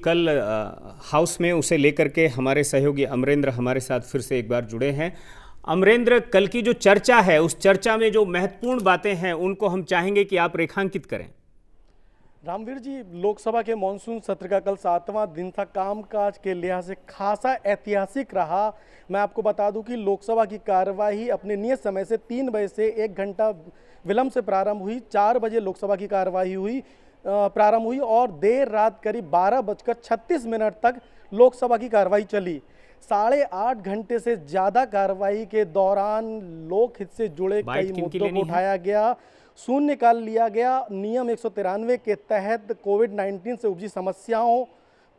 कल हाउस में उसे लेकर के हमारे सहयोगी अमरेंद्र हमारे साथ फिर से एक बार जुड़े हैं। अमरेंद्र, कल की जो चर्चा है उस चर्चा में जो महत्वपूर्ण बातें हैं उनको हम चाहेंगे कि आप रेखांकित करें। रामवीर जी, लोकसभा के मानसून सत्र का कल 7वां दिन था। कामकाज के लिहाज से खासा ऐतिहासिक रहा। मैं आपको बता दूं कि लोकसभा की कार्यवाही अपने नियत समय से 3 बजे से 1 घंटा विलंब से प्रारंभ हुई। 4 बजे लोकसभा की कार्यवाही प्रारंभ हुई और देर रात करीब 12:36 तक लोकसभा की कार्यवाही चली। 8.5 घंटे से ज़्यादा कार्रवाई के दौरान लोकहित से जुड़े कई मुद्दों को उठाया गया, शून्यकाल लिया गया। नियम 193 के तहत कोविड-19 से उपजी समस्याओं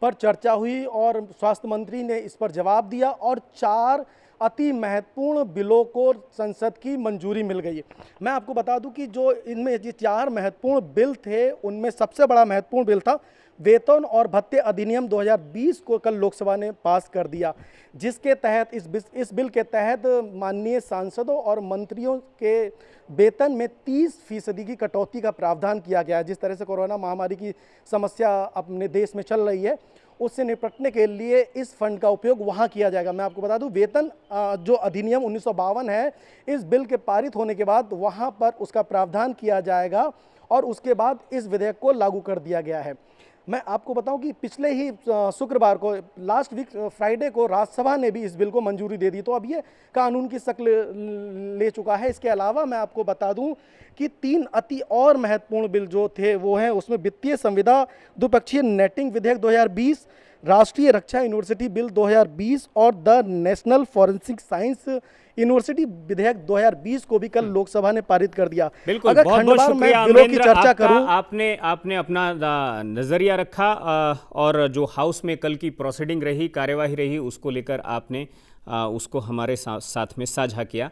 पर चर्चा हुई और स्वास्थ्य मंत्री ने इस पर जवाब दिया और 4 अति महत्वपूर्ण बिलों को संसद की मंजूरी मिल गई। मैं आपको बता दूं कि जो इनमें ये 4 महत्वपूर्ण बिल थे, उनमें सबसे बड़ा महत्वपूर्ण बिल था वेतन और भत्ते अधिनियम 2020 को कल लोकसभा ने पास कर दिया, जिसके तहत इस बिल के तहत माननीय सांसदों और मंत्रियों के वेतन में 30% की कटौती का प्रावधान किया गया है। जिस तरह से कोरोना महामारी की समस्या अपने देश में चल रही है, उससे निपटने के लिए इस फंड का उपयोग वहाँ किया जाएगा। मैं आपको बता दूं, वेतन जो अधिनियम 1952 है, इस बिल के पारित होने के बाद वहाँ पर उसका प्रावधान किया जाएगा और उसके बाद इस विधेयक को लागू कर दिया गया है। मैं आपको बताऊं कि पिछले ही शुक्रवार को, लास्ट वीक फ्राइडे को, राज्यसभा ने भी इस बिल को मंजूरी दे दी, तो अब ये कानून की शक्ल ले चुका है। इसके अलावा मैं आपको बता दूं कि 3 अति और महत्वपूर्ण बिल जो थे वो हैं, उसमें वित्तीय संविदा द्विपक्षीय नेटिंग विधेयक 2020, राष्ट्रीय रक्षा यूनिवर्सिटी बिल 2020 और the national forensic science university विधेयक 2020 को भी कल लोकसभा ने पारित कर दिया। बिल्कुल, अगर बहुत बहुत शुक्रिया बिलों की चर्चा करूं, आपने अपना नजरिया रखा और जो हाउस में कल की प्रोसीडिंग रही, कार्यवाही रही, उसको लेकर आपने उसको हमारे साथ में साझा किया।